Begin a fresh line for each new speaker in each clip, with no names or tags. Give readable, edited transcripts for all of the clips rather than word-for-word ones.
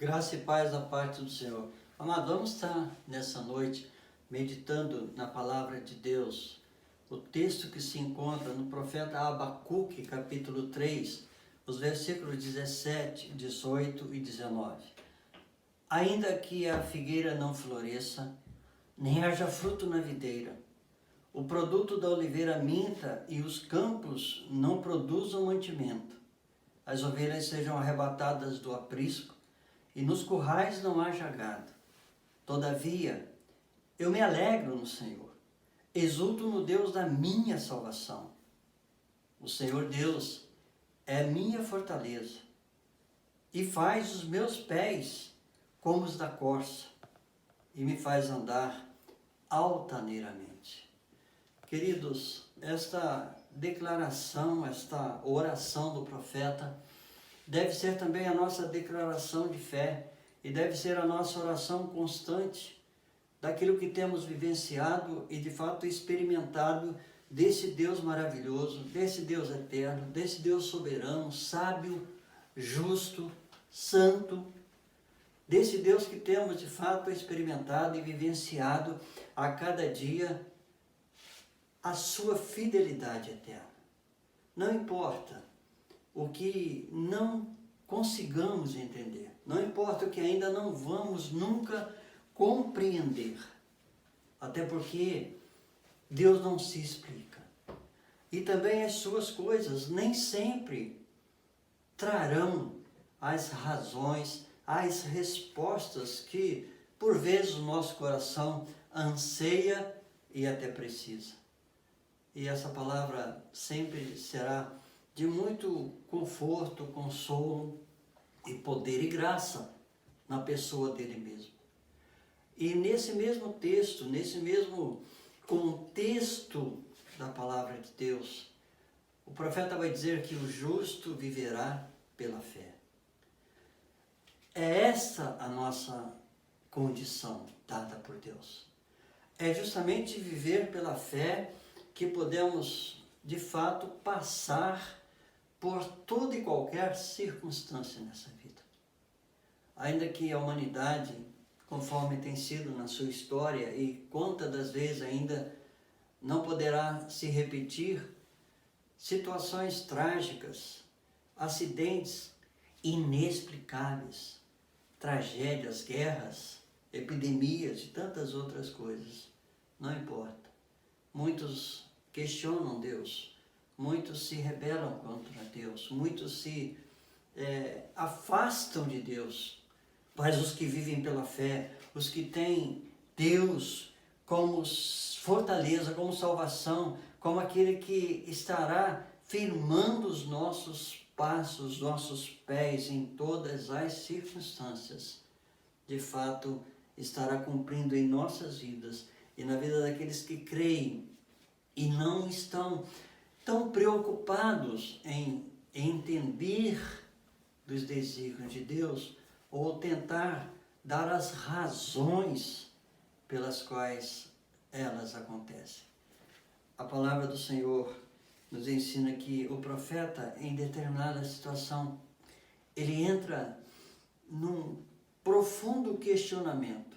Graça e paz da parte do Senhor. Amado, vamos estar nessa noite meditando na palavra de Deus. O texto que se encontra no profeta Abacuque, capítulo 3, os versículos 17, 18 e 19. Ainda que a figueira não floresça, nem haja fruto na videira, o produto da oliveira minta e os campos não produzam mantimento, as ovelhas sejam arrebatadas do aprisco, e nos currais não haja gado. Todavia, eu me alegro no Senhor, exulto no Deus da minha salvação. O Senhor Deus é minha fortaleza e faz os meus pés como os da corça e me faz andar altaneiramente. Queridos, esta declaração, esta oração do profeta deve ser também a nossa declaração de fé e deve ser a nossa oração constante daquilo que temos vivenciado e de fato experimentado desse Deus maravilhoso, desse Deus eterno, desse Deus soberano, sábio, justo, santo, desse Deus que temos de fato experimentado e vivenciado a cada dia a sua fidelidade eterna. Não importa o que não consigamos entender, não importa o que ainda não vamos nunca compreender, até porque Deus não se explica. E também as suas coisas nem sempre trarão as razões, as respostas que por vezes o nosso coração anseia e até precisa. E essa palavra sempre será de muito conforto, consolo e poder e graça na pessoa dele mesmo. E nesse mesmo texto, nesse mesmo contexto da palavra de Deus, o profeta vai dizer que o justo viverá pela fé. É essa a nossa condição dada por Deus. É justamente viver pela fé que podemos, de fato, passar por toda e qualquer circunstância nessa vida. Ainda que a humanidade, conforme tem sido na sua história, e quantas das vezes ainda não poderá se repetir, situações trágicas, acidentes inexplicáveis, tragédias, guerras, epidemias e tantas outras coisas, não importa. Muitos questionam Deus, muitos se rebelam contra Deus, muitos se afastam de Deus, mas os que vivem pela fé, os que têm Deus como fortaleza, como salvação, como aquele que estará firmando os nossos passos, nossos pés em todas as circunstâncias, de fato estará cumprindo em nossas vidas e na vida daqueles que creem e não estão tão preocupados em entender dos desígnios de Deus ou tentar dar as razões pelas quais elas acontecem. A palavra do Senhor nos ensina que o profeta, em determinada situação, ele entra num profundo questionamento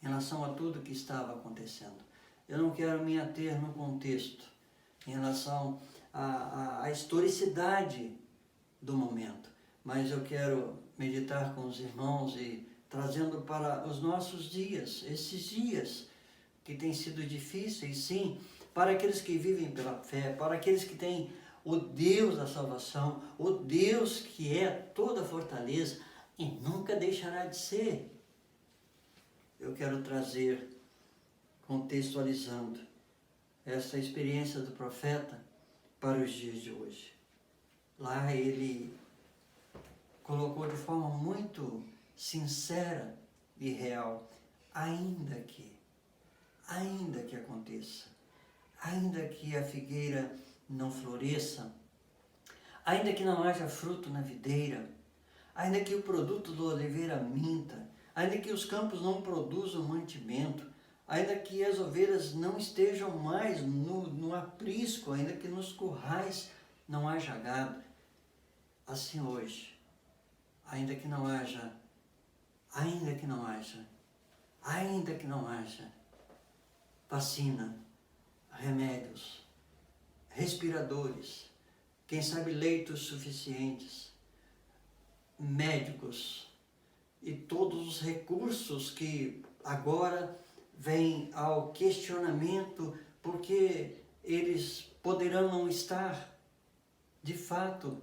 em relação a tudo que estava acontecendo. Eu não quero me ater no contexto, em relação à historicidade do momento, mas eu quero meditar com os irmãos e trazendo para os nossos dias, esses dias que têm sido difíceis, sim, para aqueles que vivem pela fé, para aqueles que têm o Deus da salvação, o Deus que é toda fortaleza e nunca deixará de ser. Eu quero trazer, contextualizando, essa experiência do profeta para os dias de hoje. Lá ele colocou de forma muito sincera e real, ainda que aconteça, ainda que a figueira não floresça, ainda que não haja fruto na videira, ainda que o produto da oliveira minta, ainda que os campos não produzam mantimento, ainda que as ovelhas não estejam mais no aprisco, ainda que nos currais não haja gado, assim hoje, ainda que não haja ainda que não haja vacina, remédios, respiradores, quem sabe leitos suficientes, médicos e todos os recursos que agora vêm ao questionamento, porque eles poderão não estar, de fato,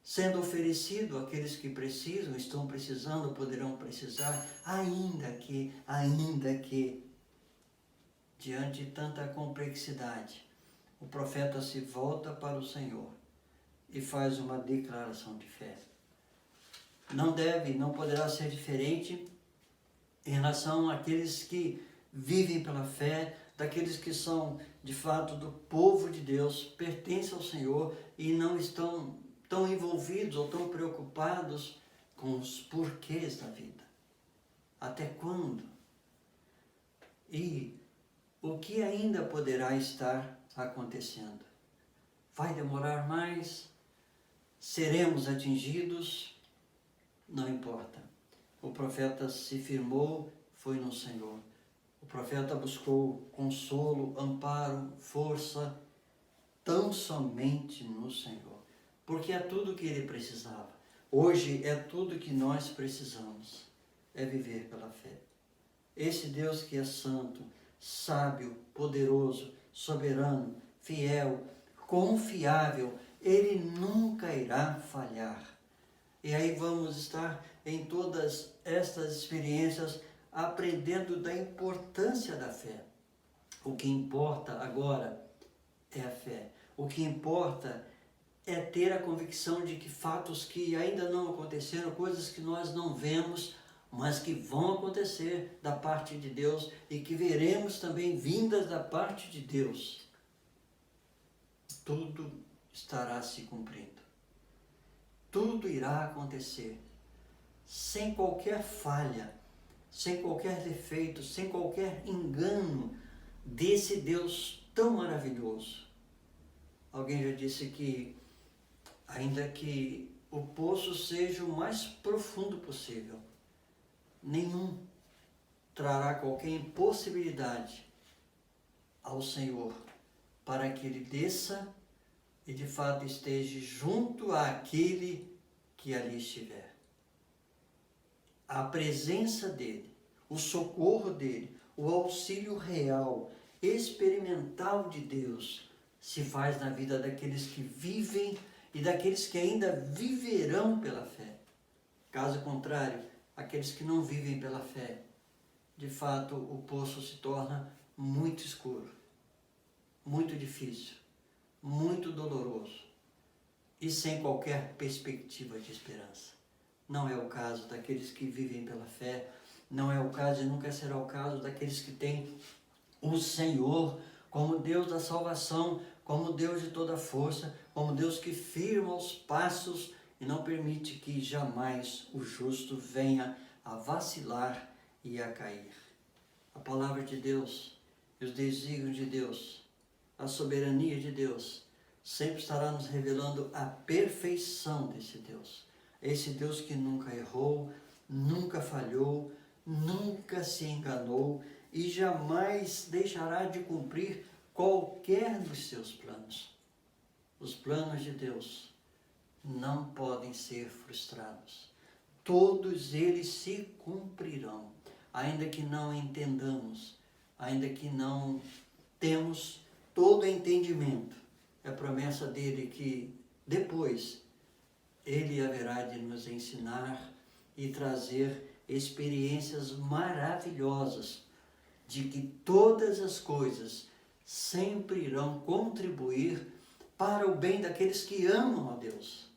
sendo oferecido àqueles que precisam, estão precisando, poderão precisar, ainda que, diante de tanta complexidade, o profeta se volta para o Senhor e faz uma declaração de fé. Não poderá ser diferente em relação àqueles que vivem pela fé, daqueles que são, de fato, do povo de Deus, pertencem ao Senhor e não estão tão envolvidos ou tão preocupados com os porquês da vida. Até quando? E o que ainda poderá estar acontecendo? Vai demorar mais? Seremos atingidos? Não importa. O profeta se firmou, foi no Senhor. O profeta buscou consolo, amparo, força, tão somente no Senhor. Porque é tudo o que ele precisava. Hoje é tudo que nós precisamos. É viver pela fé. Esse Deus que é santo, sábio, poderoso, soberano, fiel, confiável, ele nunca irá falhar. E aí vamos estar em todas estas experiências aprendendo da importância da fé. O que importa agora é a fé. O que importa é ter a convicção de que fatos que ainda não aconteceram, coisas que nós não vemos, mas que vão acontecer da parte de Deus e que veremos também vindas da parte de Deus. Tudo estará se cumprindo. Tudo irá acontecer, sem qualquer falha, sem qualquer defeito, sem qualquer engano desse Deus tão maravilhoso. Alguém já disse que, ainda que o poço seja o mais profundo possível, nenhum trará qualquer impossibilidade ao Senhor para que Ele desça e de fato esteja junto àquele que ali estiver. A presença dEle, o socorro dEle, o auxílio real, experimental de Deus se faz na vida daqueles que vivem e daqueles que ainda viverão pela fé. Caso contrário, aqueles que não vivem pela fé, de fato o poço se torna muito escuro, muito difícil, muito doloroso e sem qualquer perspectiva de esperança. Não é o caso daqueles que vivem pela fé, não é o caso e nunca será o caso daqueles que têm o Senhor como Deus da salvação, como Deus de toda força, como Deus que firma os passos e não permite que jamais o justo venha a vacilar e a cair. A palavra de Deus e os desígnios de Deus, a soberania de Deus, sempre estará nos revelando a perfeição desse Deus. Esse Deus que nunca errou, nunca falhou, nunca se enganou e jamais deixará de cumprir qualquer dos seus planos. Os planos de Deus não podem ser frustrados. Todos eles se cumprirão, ainda que não entendamos, ainda que não temos todo o entendimento. É a promessa dele que depois ele haverá de nos ensinar e trazer experiências maravilhosas de que todas as coisas sempre irão contribuir para o bem daqueles que amam a Deus.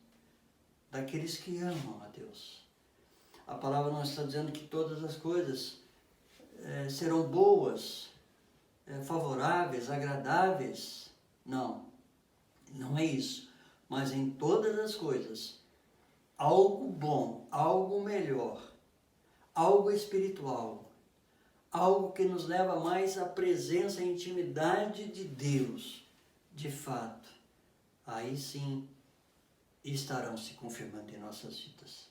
Daqueles que amam a Deus. A palavra não está dizendo que todas as coisas serão boas, favoráveis, agradáveis. Não, não é isso. Mas em todas as coisas, algo bom, algo melhor, algo espiritual, algo que nos leva mais à presença e intimidade de Deus, de fato, aí sim estarão se confirmando em nossas vidas.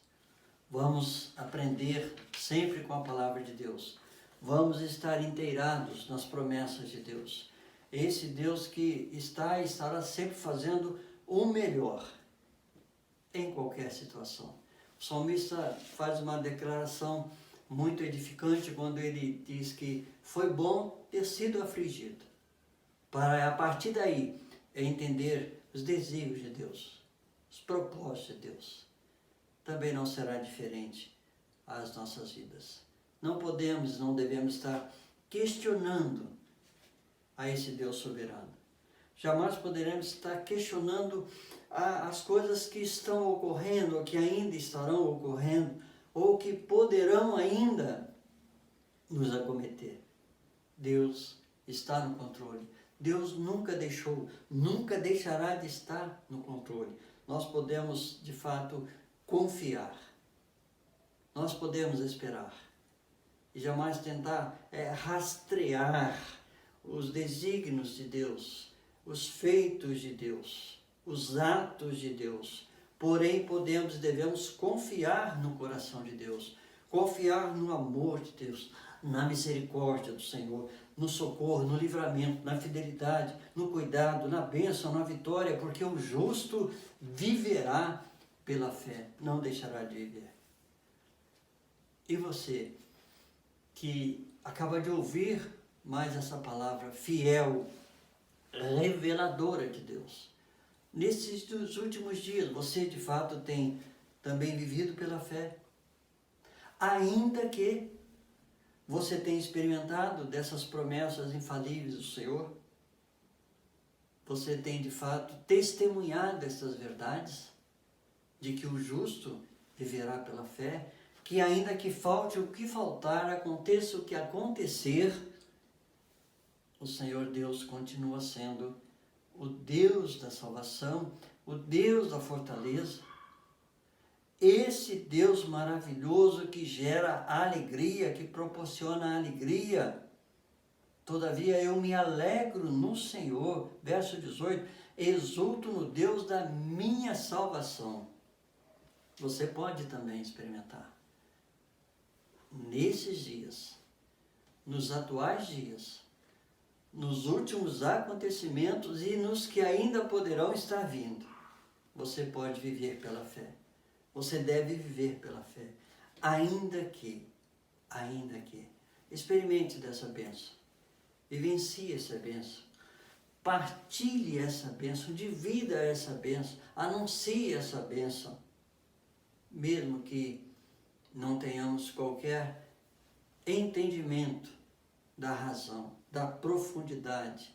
Vamos aprender sempre com a palavra de Deus. Vamos estar inteirados nas promessas de Deus. Esse Deus que está e estará sempre fazendo o melhor em qualquer situação. O salmista faz uma declaração muito edificante quando ele diz que foi bom ter sido afligido, para a partir daí entender os desígnios de Deus, os propósitos de Deus. Também não será diferente às nossas vidas. Não podemos, não devemos estar questionando a esse Deus soberano. Jamais poderemos estar questionando as coisas que estão ocorrendo, ou que ainda estarão ocorrendo, ou que poderão ainda nos acometer. Deus está no controle. Deus nunca deixou, nunca deixará de estar no controle. Nós podemos, de fato, confiar. Nós podemos esperar. E jamais tentar rastrear os desígnios de Deus, os feitos de Deus, os atos de Deus. Porém, podemos e devemos confiar no coração de Deus, confiar no amor de Deus, na misericórdia do Senhor, no socorro, no livramento, na fidelidade, no cuidado, na bênção, na vitória, porque o justo viverá pela fé, não deixará de viver. E você, que acaba de ouvir mais essa palavra fiel, reveladora de Deus, nesses últimos dias, você de fato tem também vivido pela fé, ainda que você tenha experimentado dessas promessas infalíveis do Senhor, você tem de fato testemunhado essas verdades, de que o justo viverá pela fé, que ainda que falte o que faltar, aconteça o que acontecer, o Senhor Deus continua sendo o Deus da salvação, o Deus da fortaleza, esse Deus maravilhoso que gera alegria, que proporciona alegria. Todavia eu me alegro no Senhor, verso 18, exulto no Deus da minha salvação. Você pode também experimentar. Nesses dias, nos atuais dias, nos últimos acontecimentos e nos que ainda poderão estar vindo, você pode viver pela fé. Você deve viver pela fé, ainda que, experimente dessa bênção, vivencie essa bênção, partilhe essa bênção, divida essa bênção, anuncie essa bênção, mesmo que não tenhamos qualquer entendimento da razão, da profundidade,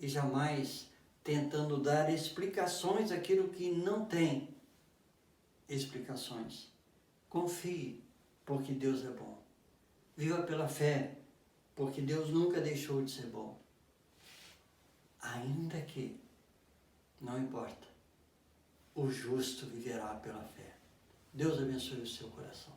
e jamais tentando dar explicações daquilo que não tem explicações. Confie, porque Deus é bom. Viva pela fé, porque Deus nunca deixou de ser bom. Ainda que, não importa, o justo viverá pela fé. Deus abençoe o seu coração.